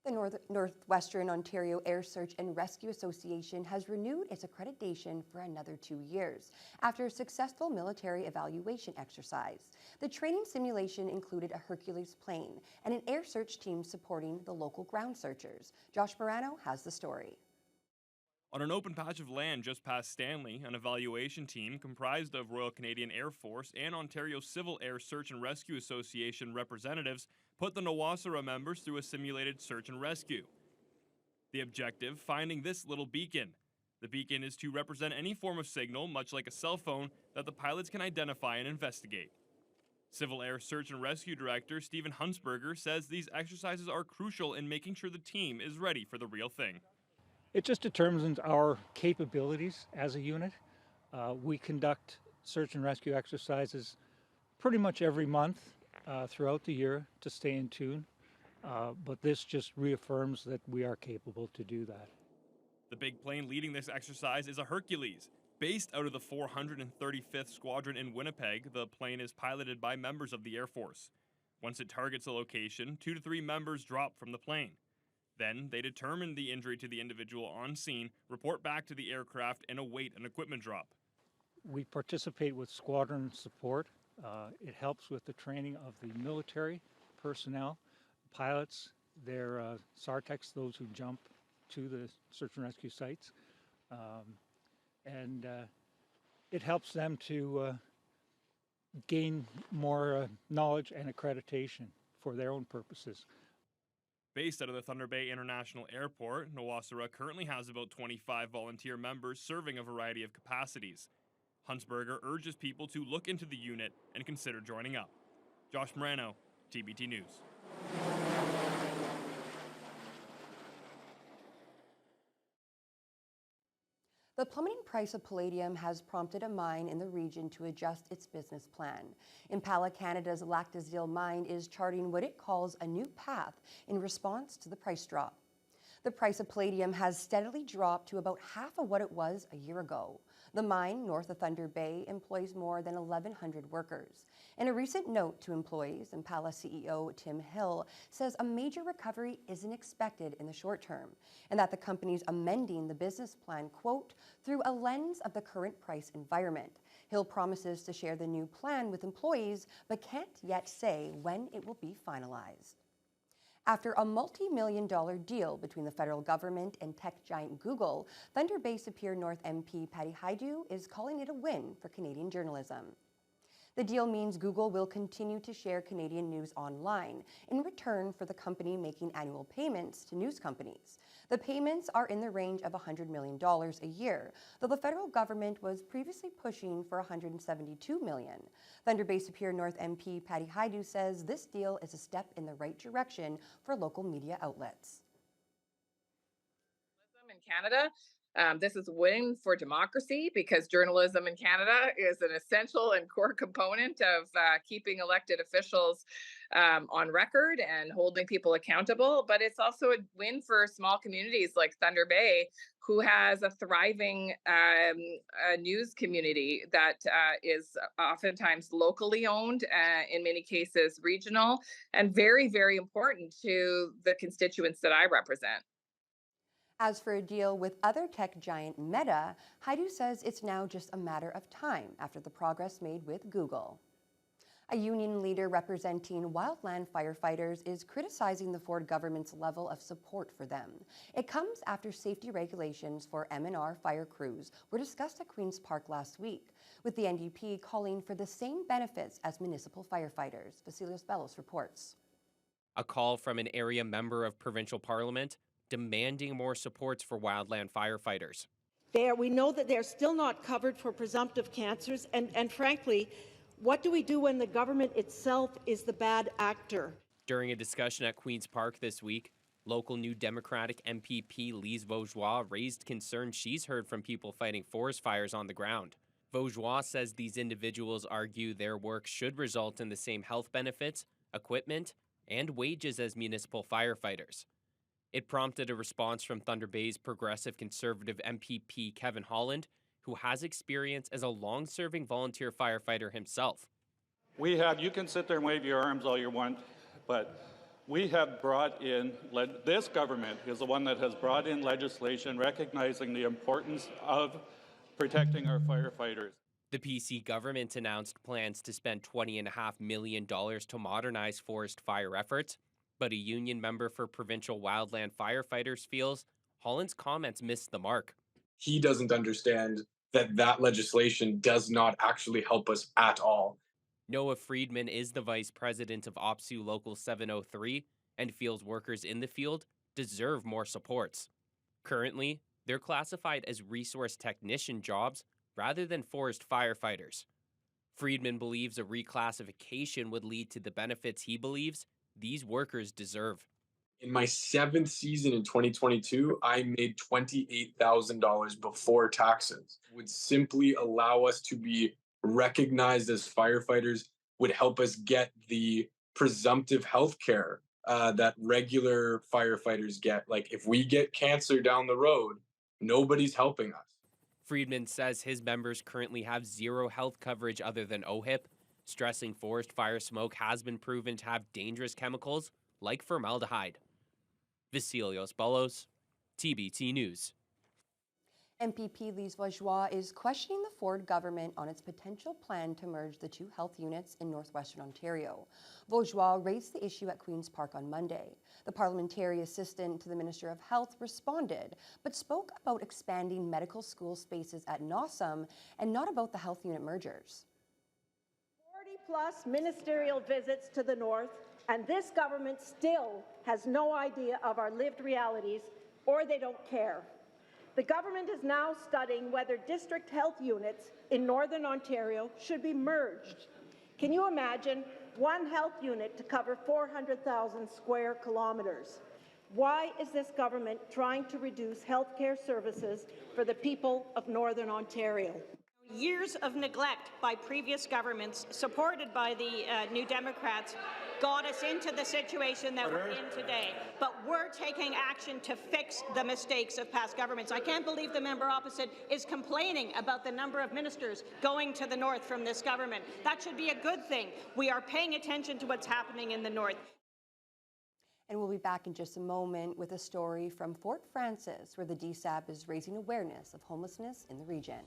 The Northwestern Ontario Air Search and Rescue Association has renewed its accreditation for another 2 years after a successful military evaluation exercise. The training simulation included a Hercules plane and an air search team supporting the local ground searchers. Josh Morano has the story. On an open patch of land just past Stanley, an evaluation team comprised of Royal Canadian Air Force and Ontario Civil Air Search and Rescue Association representatives put the Nawasara members through a simulated search and rescue. The objective, finding this little beacon. The beacon is to represent any form of signal, much like a cell phone, that the pilots can identify and investigate. Civil Air Search and Rescue Director Stephen Huntsberger says these exercises are crucial in making sure the team is ready for the real thing. It just determines our capabilities as a unit. We conduct search and rescue exercises pretty much every month throughout the year to stay in tune, but this just reaffirms that we are capable to do that. The big plane leading this exercise is a Hercules. Based out of the 435th Squadron in Winnipeg, the plane is piloted by members of the Air Force. Once it targets a location, 2 to 3 members drop from the plane. Then they determine the injury to the individual on scene, report back to the aircraft, and await an equipment drop. We participate with squadron support. It helps with the training of the military personnel, pilots, their SARTECs, those who jump to the search and rescue sites. And it helps them to gain more knowledge and accreditation for their own purposes. Based out of the Thunder Bay International Airport, Nawasara currently has about 25 volunteer members serving a variety of capacities. Huntsberger urges people to look into the unit and consider joining up. Josh Morano, TBT News. The plummeting price of palladium has prompted a mine in the region to adjust its business plan. Impala Canada's Lactazil mine is charting what it calls a new path in response to the price drop. The price of palladium has steadily dropped to about half of what it was a year ago. The mine, north of Thunder Bay, employs more than 1,100 workers. In a recent note to employees, Impala CEO Tim Hill says a major recovery isn't expected in the short term, and that the company's amending the business plan, quote, through a lens of the current price environment. Hill promises to share the new plan with employees, but can't yet say when it will be finalized. After a multi-million-dollar deal between the federal government and tech giant Google, Thunder Bay Superior North MP Patty Hajdu is calling it a win for Canadian journalism. The deal means Google will continue to share Canadian news online in return for the company making annual payments to news companies. The payments are in the range of $100 million a year, though the federal government was previously pushing for $172 million. Thunder Bay Superior North MP Patty Hajdu says this deal is a step in the right direction for local media outlets. In Canada, this is a win for democracy because journalism in Canada is an essential and core component of keeping elected officials on record and holding people accountable. But it's also a win for small communities like Thunder Bay, who has a thriving news community that is oftentimes locally owned, in many cases regional, and very, very important to the constituents that I represent. As for a deal with other tech giant Meta, Hajdu says it's now just a matter of time after the progress made with Google. A union leader representing wildland firefighters is criticizing the Ford government's level of support for them. It comes after safety regulations for M&R fire crews were discussed at Queen's Park last week, with the NDP calling for the same benefits as municipal firefighters. Vasilios Bellos reports. A call from an area member of provincial parliament demanding more supports for wildland firefighters. We know that they're still not covered for presumptive cancers, and frankly, what do we do when the government itself is the bad actor? During a discussion at Queen's Park this week, local New Democratic MPP Lise Vaugeois raised concerns she's heard from people fighting forest fires on the ground. Vaugeois says these individuals argue their work should result in the same health benefits, equipment, and wages as municipal firefighters. It prompted a response from Thunder Bay's progressive conservative MPP Kevin Holland, who has experience as a long-serving volunteer firefighter himself. You can sit there and wave your arms all you want, but We have brought in, this government is the one that has brought in legislation recognizing the importance of protecting our firefighters. The PC government announced plans to spend $20.5 million to modernize forest fire efforts, but a union member for provincial wildland firefighters feels Holland's comments missed the mark. He doesn't understand that legislation does not actually help us at all. Noah Friedman is the vice president of OPSU Local 703 and feels workers in the field deserve more supports. Currently, they're classified as resource technician jobs rather than forest firefighters. Friedman believes a reclassification would lead to the benefits he believes these workers deserve. In my 7th season in 2022, I made $28,000 before taxes. It would simply allow us to be recognized as firefighters, would help us get the presumptive health care that regular firefighters get. Like if we get cancer down the road, nobody's helping us. Friedman says his members currently have zero health coverage other than OHIP, stressing forest fire smoke has been proven to have dangerous chemicals like formaldehyde. Vasilios Ballos, TBT News. MPP Lise Vaugeois is questioning the Ford government on its potential plan to merge the two health units in northwestern Ontario. Vaugeois raised the issue at Queen's Park on Monday. The parliamentary assistant to the Minister of Health responded, but spoke about expanding medical school spaces at Nossum and not about the health unit mergers. 40-plus ministerial visits to the north, and this government still has no idea of our lived realities, or they don't care. The government is now studying whether district health units in Northern Ontario should be merged. Can you imagine one health unit to cover 400,000 square kilometres? Why is this government trying to reduce healthcare services for the people of Northern Ontario? Years of neglect by previous governments, supported by the New Democrats, got us into the situation that we're in today. But we're taking action to fix the mistakes of past governments. I can't believe the member opposite is complaining about the number of ministers going to the north from this government. That should be a good thing. We are paying attention to what's happening in the north. And we'll be back in just a moment with a story from Fort Frances, where the DSAP is raising awareness of homelessness in the region.